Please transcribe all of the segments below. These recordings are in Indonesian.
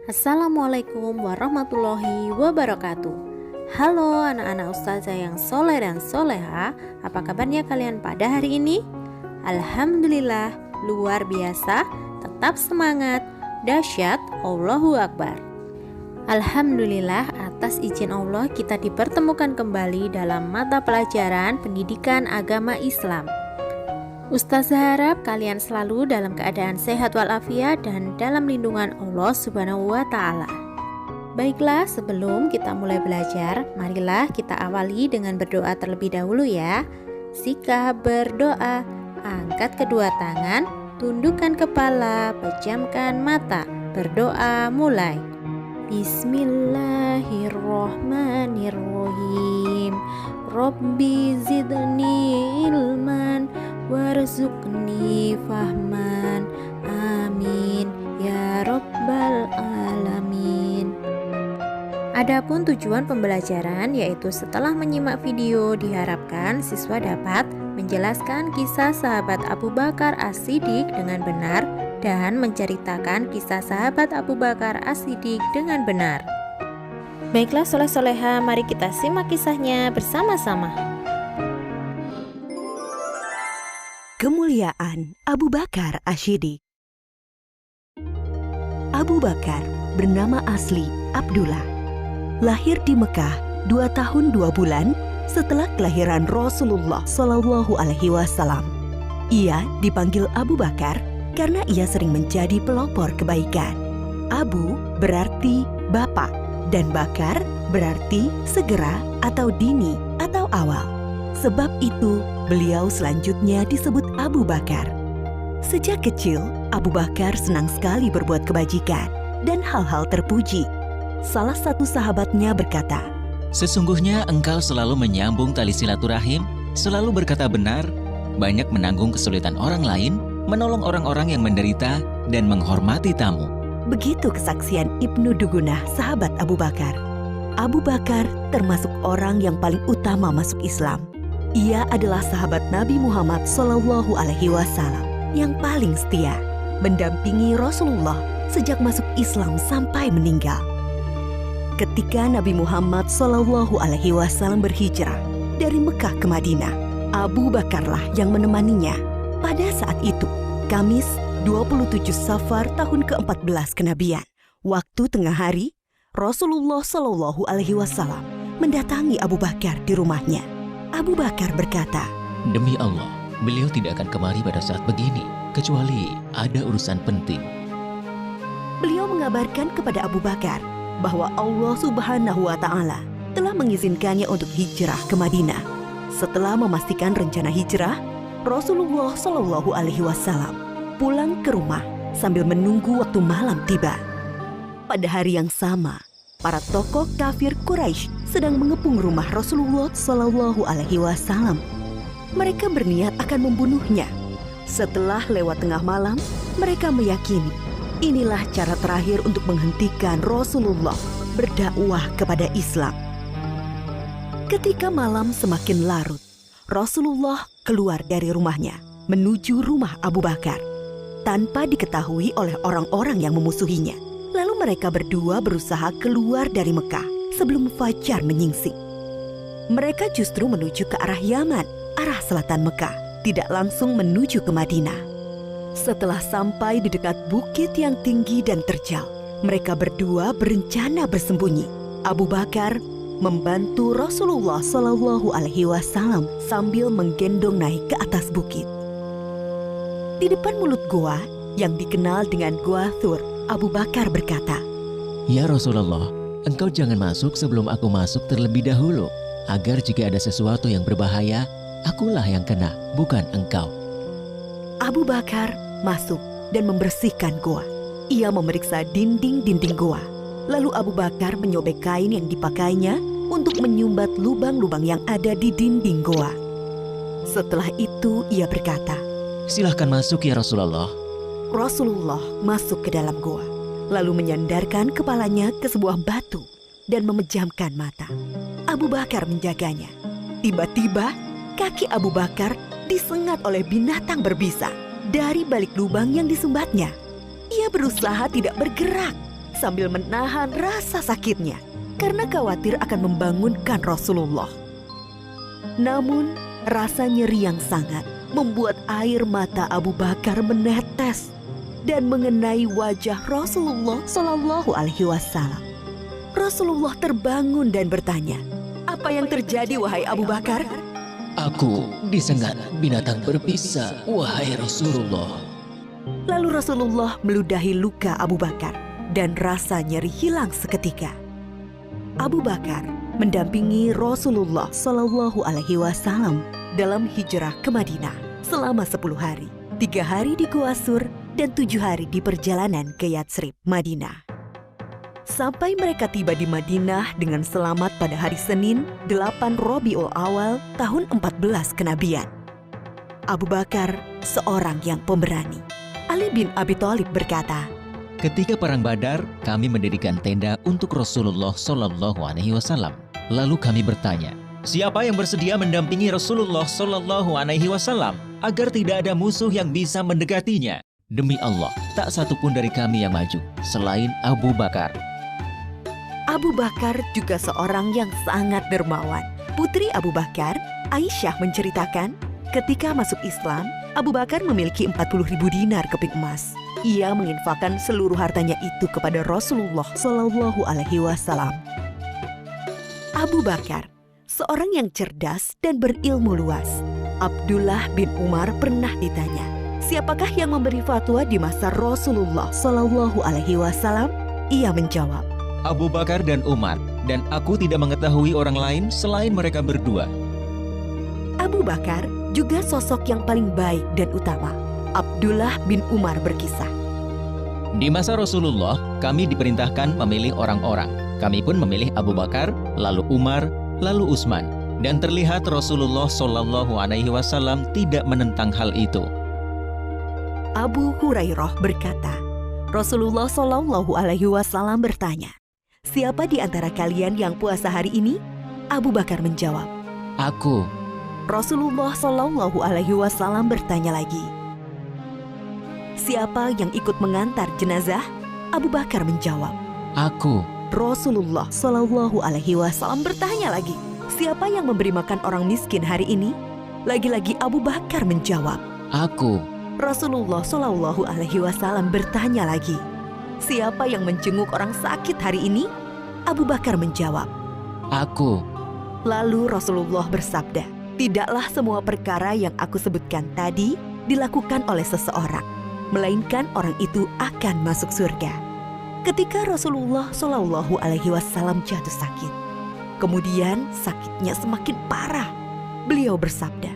Assalamualaikum warahmatullahi wabarakatuh. Halo anak-anak ustazah yang soleh dan soleha, apa kabarnya kalian pada hari ini? Alhamdulillah, luar biasa, tetap semangat, dahsyat, Allahu Akbar. Alhamdulillah, atas izin Allah kita dipertemukan kembali dalam mata pelajaran pendidikan agama Islam. Ustazah harap kalian selalu dalam keadaan sehat walafiat dan dalam lindungan Allah Subhanahu wa Ta'ala. Baiklah, sebelum kita mulai belajar, marilah kita awali dengan berdoa terlebih dahulu ya. Sikap berdoa, angkat kedua tangan, tundukkan kepala, pejamkan mata. Berdoa mulai. Bismillahirrohmanirrohim. Rabbi zidni ilman warzuqni fahman, amin ya rabbal alamin. Adapun tujuan pembelajaran yaitu setelah menyimak video diharapkan siswa dapat menjelaskan kisah sahabat Abu Bakar As-Siddiq dengan benar dan menceritakan kisah sahabat Abu Bakar As-Siddiq dengan benar. Baiklah soleh-soleha, mari kita simak kisahnya bersama-sama. Kemuliaan Abu Bakar As-Siddiq. Abu Bakar bernama asli Abdullah. Lahir di Mekah 2 tahun 2 bulan setelah kelahiran Rasulullah Shallallahu Alaihi Wasallam. Ia dipanggil Abu Bakar karena ia sering menjadi pelopor kebaikan. Abu berarti bapak dan Bakar berarti segera atau dini atau awal. Sebab itu, beliau selanjutnya disebut Abu Bakar. Sejak kecil, Abu Bakar senang sekali berbuat kebajikan dan hal-hal terpuji. Salah satu sahabatnya berkata, "Sesungguhnya engkau selalu menyambung tali silaturahim, selalu berkata benar, banyak menanggung kesulitan orang lain, menolong orang-orang yang menderita, dan menghormati tamu." Begitu kesaksian Ibnu Dugunah, sahabat Abu Bakar. Abu Bakar termasuk orang yang paling utama masuk Islam. Ia adalah sahabat Nabi Muhammad Shallallahu Alaihi Wasallam yang paling setia, mendampingi Rasulullah sejak masuk Islam sampai meninggal. Ketika Nabi Muhammad Shallallahu Alaihi Wasallam berhijrah dari Mekah ke Madinah, Abu Bakarlah yang menemaninya. Pada saat itu, Kamis 27 Safar tahun ke-14 kenabian, waktu tengah hari, Rasulullah Shallallahu Alaihi Wasallam mendatangi Abu Bakar di rumahnya. Abu Bakar berkata, "Demi Allah, beliau tidak akan kemari pada saat begini, kecuali ada urusan penting." Beliau mengabarkan kepada Abu Bakar bahwa Allah Subhanahu wa Ta'ala telah mengizinkannya untuk hijrah ke Madinah. Setelah memastikan rencana hijrah, Rasulullah Shallallahu Alaihi Wasallam pulang ke rumah sambil menunggu waktu malam tiba. Pada hari yang sama, para tokoh kafir Quraisy sedang mengepung rumah Rasulullah Shallallahu Alaihi Wasallam. Mereka berniat akan membunuhnya. Setelah lewat tengah malam, mereka meyakini inilah cara terakhir untuk menghentikan Rasulullah berdakwah kepada Islam. Ketika malam semakin larut, Rasulullah keluar dari rumahnya menuju rumah Abu Bakar tanpa diketahui oleh orang-orang yang memusuhinya. Lalu mereka berdua berusaha keluar dari Mekah sebelum fajar menyingsing. Mereka justru menuju ke arah Yaman, arah selatan Mekah, tidak langsung menuju ke Madinah. Setelah sampai di dekat bukit yang tinggi dan terjal, mereka berdua berencana bersembunyi. Abu Bakar membantu Rasulullah Shallallahu Alaihi Wasallam sambil menggendong naik ke atas bukit. Di depan mulut goa yang dikenal dengan Goa Thur, Abu Bakar berkata, "Ya Rasulullah, engkau jangan masuk sebelum aku masuk terlebih dahulu, agar jika ada sesuatu yang berbahaya, akulah yang kena, bukan engkau." Abu Bakar masuk dan membersihkan goa. Ia memeriksa dinding-dinding goa. Lalu Abu Bakar menyobek kain yang dipakainya untuk menyumbat lubang-lubang yang ada di dinding goa. Setelah itu ia berkata, "Silahkan masuk ya Rasulullah." Rasulullah masuk ke dalam goa, lalu menyandarkan kepalanya ke sebuah batu dan memejamkan mata. Abu Bakar menjaganya. Tiba-tiba, kaki Abu Bakar disengat oleh binatang berbisa dari balik lubang yang disumbatnya. Ia berusaha tidak bergerak sambil menahan rasa sakitnya karena khawatir akan membangunkan Rasulullah. Namun, rasa nyeri yang sangat membuat air mata Abu Bakar menetes dan mengenai wajah Rasulullah Shallallahu Alaihi Wasallam. Rasulullah terbangun dan bertanya, "Apa yang terjadi, wahai Abu Bakar?" Aku disengat binatang berbisa, wahai Rasulullah. Lalu Rasulullah meludahi luka Abu Bakar dan rasa nyeri hilang seketika. Abu Bakar mendampingi Rasulullah Shallallahu Alaihi Wasallam dalam hijrah ke Madinah selama 10 hari, 3 hari di Gua Sur dan 7 hari di perjalanan ke Yatsrib, Madinah. Sampai mereka tiba di Madinah dengan selamat pada hari Senin 8 Rabiul Awal tahun 14 kenabian. Abu Bakar seorang yang pemberani. Ali bin Abi Thalib berkata, Ketika perang Badar, kami mendirikan tenda untuk Rasulullah Shallallahu Alaihi Wasallam. Lalu kami bertanya, siapa yang bersedia mendampingi Rasulullah Shallallahu Alaihi Wasallam agar tidak ada musuh yang bisa mendekatinya? Demi Allah, tak satupun dari kami yang maju selain Abu Bakar. Abu Bakar juga seorang yang sangat dermawan. Putri Abu Bakar, Aisyah menceritakan, ketika masuk Islam, Abu Bakar memiliki 40.000 dinar keping emas. Ia menginfakkan seluruh hartanya itu kepada Rasulullah Shallallahu Alaihi Wasallam. Abu Bakar, seorang yang cerdas dan berilmu luas. Abdullah bin Umar pernah ditanya, siapakah yang memberi fatwa di masa Rasulullah Shallallahu Alaihi Wasallam? Ia menjawab, Abu Bakar dan Umar, dan aku tidak mengetahui orang lain selain mereka berdua. Abu Bakar juga sosok yang paling baik dan utama. Abdullah bin Umar berkisah, Di masa Rasulullah, kami diperintahkan memilih orang-orang. Kami pun memilih Abu Bakar, lalu Umar, lalu Utsman. Dan terlihat Rasulullah Shallallahu Alaihi Wasallam tidak menentang hal itu. Abu Hurairah berkata, Rasulullah Shallallahu Alaihi Wasallam bertanya, siapa di antara kalian yang puasa hari ini? Abu Bakar menjawab, Aku. Rasulullah Shallallahu Alaihi Wasallam bertanya lagi, siapa yang ikut mengantar jenazah? Abu Bakar menjawab, Aku. Rasulullah Shallallahu Alaihi Wasallam bertanya lagi, siapa yang memberi makan orang miskin hari ini? Lagi-lagi Abu Bakar menjawab, Aku. Rasulullah Shallallahu Alaihi Wasallam bertanya lagi, siapa yang menjenguk orang sakit hari ini? Abu Bakar menjawab, Aku. Lalu Rasulullah bersabda, tidaklah semua perkara yang aku sebutkan tadi dilakukan oleh seseorang, melainkan orang itu akan masuk surga. Ketika Rasulullah Shallallahu Alaihi Wasallam jatuh sakit, kemudian sakitnya semakin parah, beliau bersabda,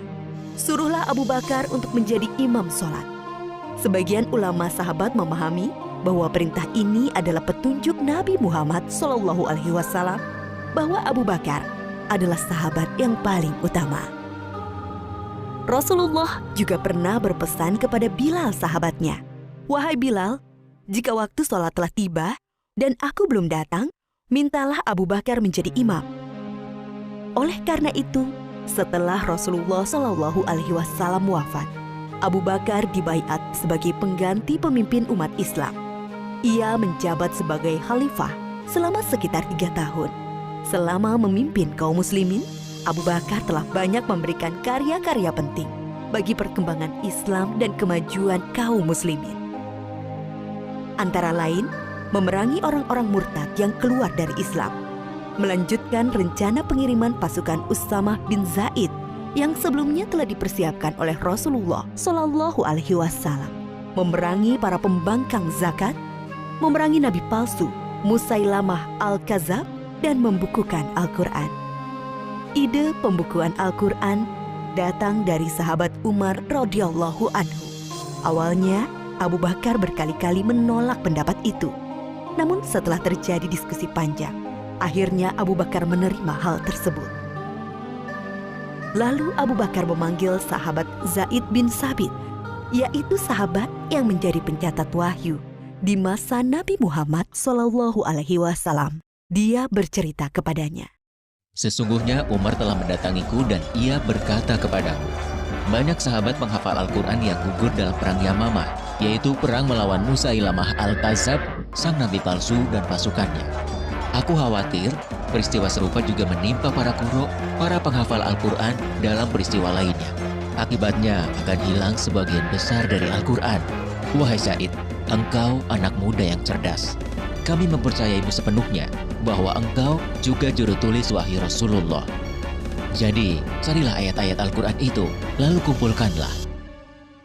suruhlah Abu Bakar untuk menjadi imam sholat. Sebagian ulama sahabat memahami bahwa perintah ini adalah petunjuk Nabi Muhammad Shallallahu Alaihi Wasallam bahwa Abu Bakar adalah sahabat yang paling utama. Rasulullah juga pernah berpesan kepada Bilal sahabatnya, wahai Bilal, jika waktu sholat telah tiba dan aku belum datang, mintalah Abu Bakar menjadi imam. Oleh karena itu, setelah Rasulullah Shallallahu Alaihi Wasallam wafat, Abu Bakar dibaiat sebagai pengganti pemimpin umat Islam. Ia menjabat sebagai khalifah selama sekitar 3 tahun. Selama memimpin kaum muslimin, Abu Bakar telah banyak memberikan karya-karya penting bagi perkembangan Islam dan kemajuan kaum muslimin. Antara lain, memerangi orang-orang murtad yang keluar dari Islam, melanjutkan rencana pengiriman pasukan Usamah bin Zaid yang sebelumnya telah dipersiapkan oleh Rasulullah Shallallahu Alaihi Wasallam, memerangi para pembangkang zakat, memerangi nabi palsu Musailamah al-Kadzab, dan membukukan Al-Quran. Ide pembukuan Al-Quran datang dari sahabat Umar radhiyallahu anhu. Awalnya, Abu Bakar berkali-kali menolak pendapat itu. Namun setelah terjadi diskusi panjang, akhirnya Abu Bakar menerima hal tersebut. Lalu Abu Bakar memanggil sahabat Zaid bin Sabit, yaitu sahabat yang menjadi pencatat wahyu di masa Nabi Muhammad Shallallahu Alaihi Wasallam. Dia bercerita kepadanya, Sesungguhnya Umar telah mendatangiku dan ia berkata kepadaku, banyak sahabat penghafal Al-Quran yang gugur dalam perang Yamamah, yaitu perang melawan Musailamah Al-Kadzab, sang nabi palsu dan pasukannya. Aku khawatir peristiwa serupa juga menimpa para qurra, para penghafal Al-Quran dalam peristiwa lainnya. Akibatnya akan hilang sebagian besar dari Al-Quran. Wahai Zaid, engkau anak muda yang cerdas. Kami mempercayaimu sepenuhnya bahwa engkau juga juru tulis wahyu Rasulullah. Jadi, carilah ayat-ayat Al-Quran itu, lalu kumpulkanlah.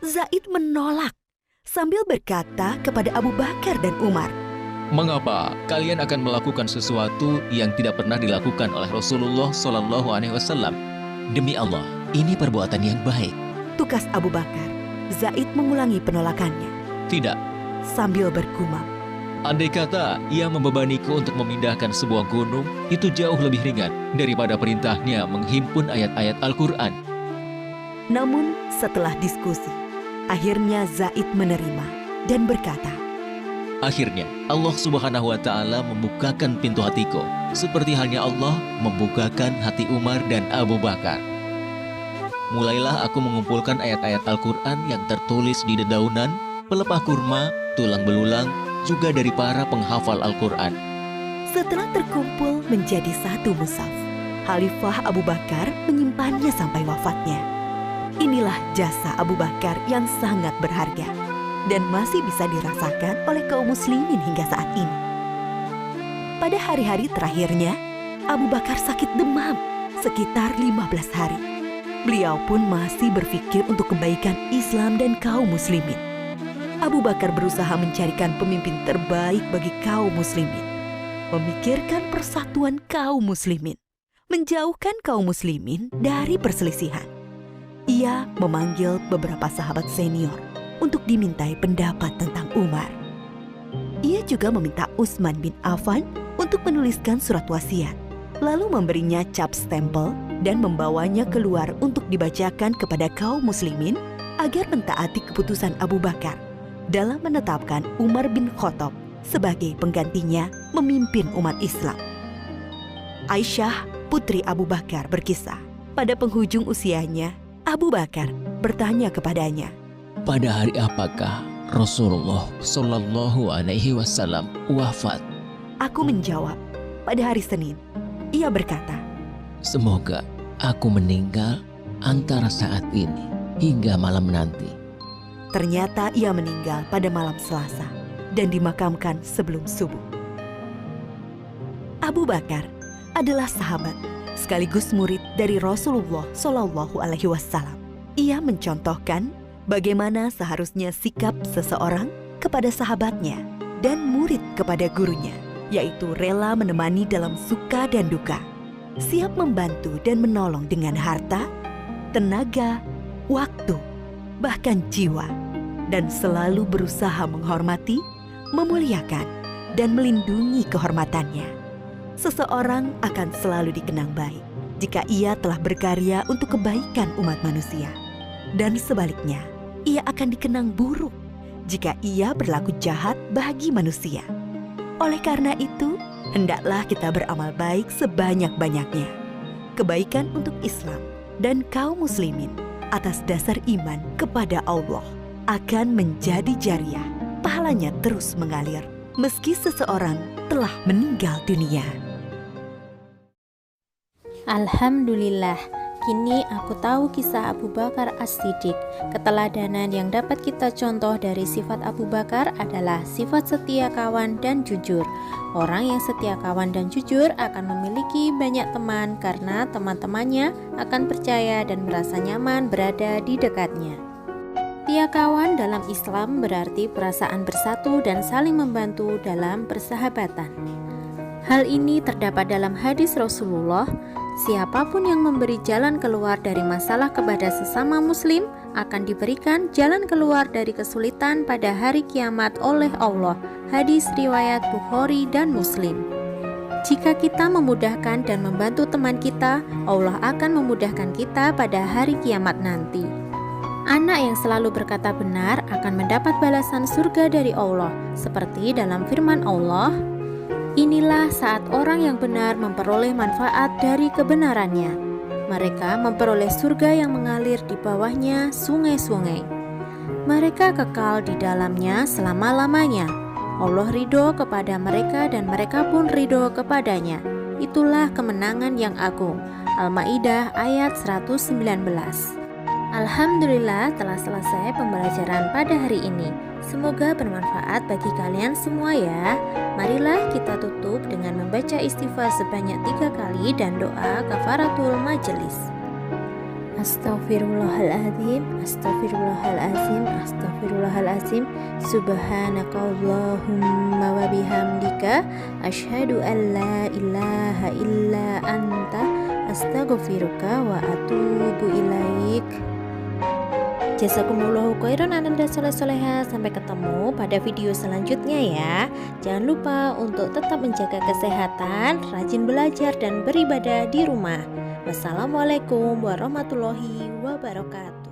Zaid menolak sambil berkata kepada Abu Bakar dan Umar, Mengapa kalian akan melakukan sesuatu yang tidak pernah dilakukan oleh Rasulullah SAW? Demi Allah, ini perbuatan yang baik. tukas Abu Bakar. Zaid mengulangi penolakannya Tidak, sambil bergumam, andai kata ia membebaniku untuk memindahkan sebuah gunung, itu jauh lebih ringan daripada perintahnya menghimpun ayat-ayat Al-Quran. namun setelah diskusi, akhirnya Zaid menerima dan berkata, Akhirnya, Allah Subhanahu wa Ta'ala membukakan pintu hatiku, seperti halnya Allah membukakan hati Umar dan Abu Bakar. Mulailah aku mengumpulkan ayat-ayat Al-Quran yang tertulis di dedaunan, pelepah kurma, tulang belulang, juga dari para penghafal Al-Quran. Setelah terkumpul menjadi satu mushaf, Khalifah Abu Bakar menyimpannya sampai wafatnya. Inilah jasa Abu Bakar yang sangat berharga dan masih bisa dirasakan oleh kaum muslimin hingga saat ini. Pada hari-hari terakhirnya, Abu Bakar sakit demam sekitar 15 hari. Beliau pun masih berpikir untuk kebaikan Islam dan kaum muslimin. Abu Bakar berusaha mencarikan pemimpin terbaik bagi kaum muslimin, memikirkan persatuan kaum muslimin, menjauhkan kaum muslimin dari perselisihan. Ia memanggil beberapa sahabat senior untuk dimintai pendapat tentang Umar. Ia juga meminta Utsman bin Affan untuk menuliskan surat wasiat, lalu memberinya cap stempel dan membawanya keluar untuk dibacakan kepada kaum muslimin agar mentaati keputusan Abu Bakar dalam menetapkan Umar bin Khattab sebagai penggantinya memimpin umat Islam. Aisyah, putri Abu Bakar, berkisah, pada penghujung usianya, Abu Bakar bertanya kepadanya, Pada hari apakah Rasulullah Shallallahu Alaihi Wasallam wafat? Aku menjawab, pada hari Senin. Ia berkata, Semoga aku meninggal antara saat ini hingga malam nanti. ternyata ia meninggal pada malam Selasa dan dimakamkan sebelum subuh. Abu Bakar adalah sahabat sekaligus murid dari Rasulullah Shallallahu Alaihi Wasallam. Ia mencontohkan bagaimana seharusnya sikap seseorang kepada sahabatnya dan murid kepada gurunya, yaitu rela menemani dalam suka dan duka, siap membantu dan menolong dengan harta, tenaga, waktu, bahkan jiwa, dan selalu berusaha menghormati, memuliakan, dan melindungi kehormatannya. Seseorang akan selalu dikenang baik jika ia telah berkarya untuk kebaikan umat manusia. Dan sebaliknya, ia akan dikenang buruk jika ia berlaku jahat bagi manusia. Oleh karena itu, hendaklah kita beramal baik sebanyak-banyaknya. Kebaikan untuk Islam dan kaum muslimin atas dasar iman kepada Allah akan menjadi jariah. Pahalanya terus mengalir meski seseorang telah meninggal dunia. Alhamdulillah, kini aku tahu kisah Abu Bakar As-Siddiq. Keteladanan yang dapat kita contoh dari sifat Abu Bakar adalah sifat setia kawan dan jujur. Orang yang setia kawan dan jujur akan memiliki banyak teman karena teman-temannya akan percaya dan merasa nyaman berada di dekatnya. Setia kawan dalam Islam berarti perasaan bersatu dan saling membantu dalam persahabatan. Hal ini terdapat dalam hadis Rasulullah, siapapun yang memberi jalan keluar dari masalah kepada sesama muslim akan diberikan jalan keluar dari kesulitan pada hari kiamat oleh Allah. Hadis riwayat Bukhari dan Muslim. Jika kita memudahkan dan membantu teman kita, Allah akan memudahkan kita pada hari kiamat nanti. Anak yang selalu berkata benar akan mendapat balasan surga dari Allah, seperti dalam firman Allah, Inilah saat orang yang benar memperoleh manfaat dari kebenarannya. Mereka memperoleh surga yang mengalir di bawahnya sungai-sungai. Mereka kekal di dalamnya selama-lamanya. Allah ridho kepada mereka dan mereka pun ridho kepadanya. Itulah kemenangan yang agung. Al-Maidah ayat 119. Alhamdulillah telah selesai pembelajaran pada hari ini. Semoga bermanfaat bagi kalian semua ya. Marilah kita tutup dengan membaca istighfar sebanyak 3 kali dan doa kafaratul majelis. Astaghfirullahaladzim, astaghfirullahaladzim, astaghfirullahaladzim. Subhanakallahumma wa bihamdika asyhadu an la ilaha illa anta astaghfiruka wa atubu ilaik. Jazakumullahu khairan ananda soleh-soleha. Sampai ketemu pada video selanjutnya ya. Jangan lupa untuk tetap menjaga kesehatan, rajin belajar dan beribadah di rumah. Wassalamualaikum warahmatullahi wabarakatuh.